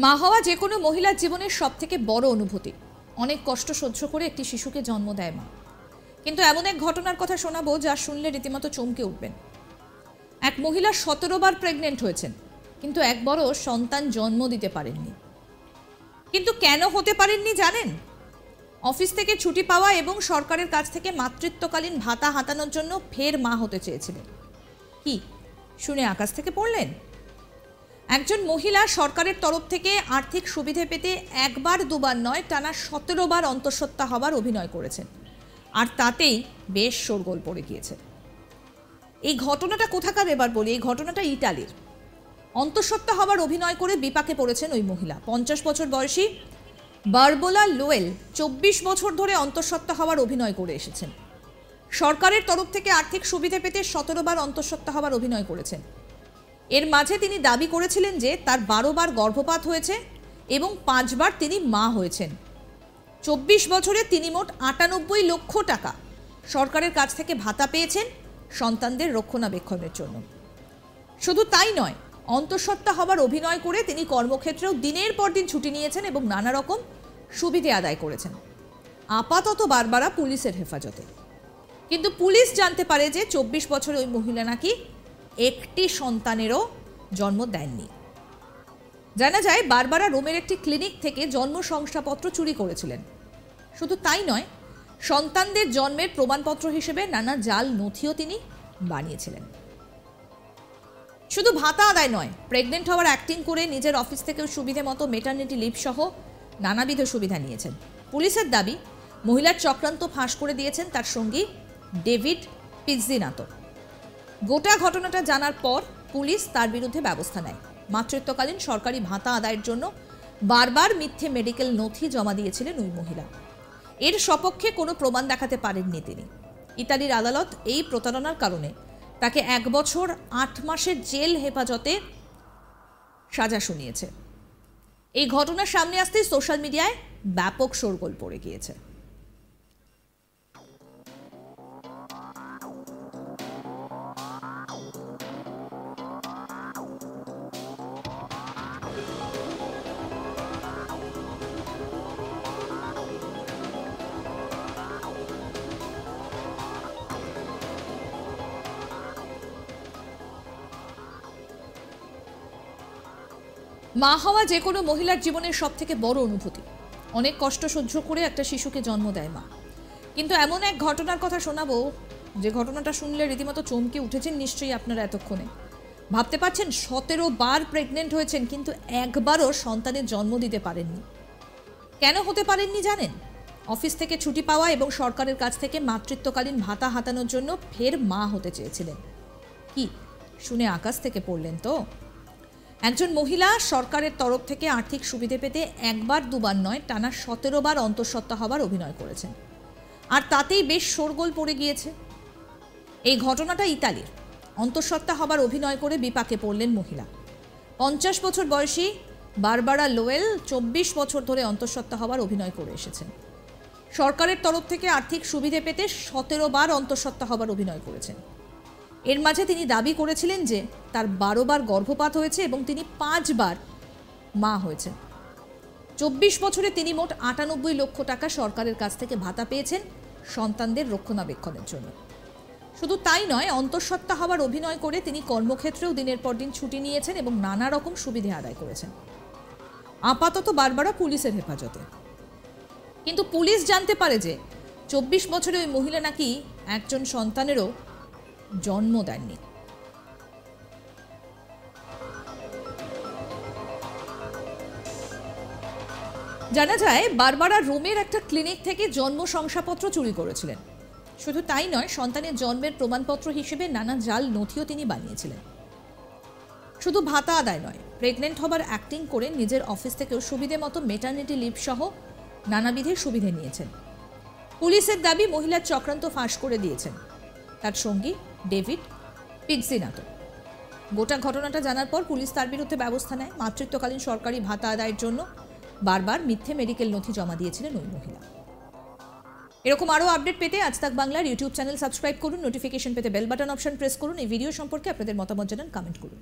মা হওয়া যে কোনো মহিলার জীবনের সবথেকে বড় অনুভূতি। অনেক কষ্ট সহ্য করে একটি শিশুকে জন্ম দেয় মা। কিন্তু এমন এক ঘটনার কথা শোনাবো যা শুনলে রীতিমতো চমকে উঠবেন। এক মহিলা 17 বার প্রেগনেন্ট হয়েছেন, কিন্তু একবারও সন্তান জন্ম দিতে পারেননি। কিন্তু কেন হতে পারেননি জানেন? অফিস থেকে ছুটি পাওয়া এবং সরকারের কাছ থেকে মাতৃত্বকালীন ভাতা হাতানোর জন্য ফের মা হতে চেয়েছিলেন। কি শুনে আকাশ থেকে পড়লেন? একজন মহিলা সরকারের তরফ থেকে আর্থিক সুবিধে পেতে একবার দুবার নয়, টানা 17 বার অন্তঃসত্ত্বা হবার অভিনয় করেছেন, আর তাতেই বেশ শোরগোল পড়ে গিয়েছে। এই ঘটনাটা কোথাকার এবার বলি। এই ঘটনাটা ইটালির। অন্তঃসত্ত্বা হবার অভিনয় করে বিপাকে পড়েছেন ওই মহিলা। 50 বছর বয়সী বারবোলা লোয়েল 24 বছর ধরে অন্তঃসত্ত্বা হওয়ার অভিনয় করে এসেছেন। সরকারের তরফ থেকে আর্থিক সুবিধে পেতে 17 বার অন্তঃসত্ত্বা হবার অভিনয় করেছেন। এর মাঝে তিনি দাবি করেছিলেন যে তার 12 বার গর্ভপাত হয়েছে এবং 5 বার তিনি মা হয়েছেন। 24 বছরে তিনি মোট 98 লক্ষ টাকা সরকারের কাছ থেকে ভাতা পেয়েছেন সন্তানদের রক্ষণাবেক্ষণের জন্য। শুধু তাই নয়, অন্তঃসত্ত্বা হবার অভিনয় করে তিনি কর্মক্ষেত্রেও দিনের পর দিন ছুটি নিয়েছেন এবং নানা রকম সুবিধে আদায় করেছেন। আপাতত বারবারা পুলিশের হেফাজতে। কিন্তু পুলিশ জানতে পারে যে 24 বছর ওই মহিলা নাকি একটি সন্তানেরও জন্ম দেননি। জানা যায় বারবারা রোমের একটি ক্লিনিক থেকে জন্ম শংসাপত্র চুরি করেছিলেন। শুধু তাই নয়, সন্তানদের জন্মের প্রমাণপত্র হিসেবে নানা জাল নথিও তিনি বানিয়েছিলেন। শুধু ভাতা আদায় নয়, প্রেগনেন্ট হওয়ার অ্যাক্টিং করে নিজের অফিস থেকেও সুবিধে মতো মেটার্নিটি লিভ সহ নানাবিধ সুবিধা নিয়েছেন। পুলিশের দাবি, মহিলার চক্রান্ত ফাঁস করে দিয়েছেন তার সঙ্গী ডেভিড পিৎজিনাতো। গোটা ঘটনাটা জানার পর পুলিশ তার বিরুদ্ধে ব্যবস্থা নেয়। মাতৃত্বকালীন সরকারি ভাতা আদায়ের জন্য বারবার মিথ্যে মেডিকেল নথি জমা দিয়েছিলেন ওই মহিলা। এর সপক্ষে কোনো প্রমাণ দেখাতে পারেননি তিনি। ইতালির আদালত এই প্রতারণার কারণে তাকে 1 বছর 8 মাসের জেল হেফাজতে সাজা শুনিয়েছে। এই ঘটনার সামনে আসতেই সোশ্যাল মিডিয়ায় ব্যাপক শোরগোল পড়ে গিয়েছে। মা হওয়া যে কোনো মহিলার জীবনের সবথেকে বড় অনুভূতি। অনেক কষ্ট সহ্য করে একটা শিশুকে জন্ম দেয় মা। কিন্তু এমন এক ঘটনার কথা শোনাবো যে ঘটনাটা শুনলে রীতিমতো চমকে উঠেছেন নিশ্চয়ই আপনারা এতক্ষণে। ভাবতে পারছেন 17 বার প্রেগনেন্ট হয়েছেন, কিন্তু একবারও সন্তানের জন্ম দিতে পারেননি। কেন হতে পারেননি জানেন? অফিস থেকে ছুটি পাওয়া এবং সরকারের কাছ থেকে মাতৃত্বকালীন ভাতা হাতানোর জন্য ফের মা হতে চেয়েছিলেন। কি শুনে আকাশ থেকে পড়লেন তো? একজন মহিলা সরকারের তরফ থেকে আর্থিক সুবিধে পেতে একবার দুবার নয়, টানা 17 বার অন্তঃসত্ত্বা হবার অভিনয় করেছেন, আর তাতেই বেশ শোরগোল পড়ে গিয়েছে। এই ঘটনাটা ইতালির। অন্তঃসত্ত্বা হবার অভিনয় করে বিপাকে পড়লেন মহিলা। 50 বছর বয়সী বারবারা লোয়েল 24 বছর ধরে অন্তঃসত্ত্বা হবার অভিনয় করে এসেছেন। সরকারের তরফ থেকে আর্থিক সুবিধে পেতে 17 বার অন্তঃসত্ত্বা হবার অভিনয় করেছেন। এর মাঝে তিনি দাবি করেছিলেন যে তার 12 বার গর্ভপাত হয়েছে এবং তিনি 5 বার মা হয়েছেন। 24 বছরে তিনি মোট 98 লক্ষ টাকা সরকারের কাছ থেকে ভাতা পেয়েছেন সন্তানদের রক্ষণাবেক্ষণের জন্য। শুধু তাই নয়, অন্তঃসত্ত্বা হবার অভিনয় করে তিনি কর্মক্ষেত্রেও দিনের পর দিন ছুটি নিয়েছেন এবং নানা রকম সুবিধে আদায় করেছেন। আপাতত বারবারা পুলিশের হেফাজতে। কিন্তু পুলিশ জানতে পারে যে 24 বছরে ওই মহিলা নাকি একজন সন্তানেরও জন্ম দেননি। জানা যায় বারবারা রোমের একটা ক্লিনিক থেকে জন্ম শংসাপত্র চুরি করেছিলেন। শুধু তাই নয়, সন্তানের জন্মের প্রমাণপত্র হিসেবে নানা জাল নথিও তিনি বানিয়েছিলেন। শুধু ভাতা আদায় নয়, প্রেগনেন্ট হবার অ্যাক্টিং করে নিজের অফিস থেকেও সুবিধে মতো মেটার্নিটি লিভ সহ নানাবিধের সুবিধে নিয়েছেন। পুলিশের দাবি, মহিলার চক্রান্ত ফাঁস করে দিয়েছেন তার সঙ্গী ডেভিড পিৎজিনাতো। গোটা ঘটনাটা জানার পর পুলিশ তার বিরুদ্ধে ব্যবস্থা নেয়। মাতৃত্বকালীন সরকারি ভাতা আদায়ের জন্য বারবার মিথ্যে মেডিকেল নথি জমা দিয়েছিলেন ওই মহিলা। এরকম আরও আপডেট পেতে আজ তাক বাংলার ইউটিউব চ্যানেল সাবস্ক্রাইব করুন, নোটিফিকেশন পেতে বেল বাটন অপশন প্রেস করুন। এই ভিডিও সম্পর্কে আপনাদের মতামত জানান, কমেন্ট করুন।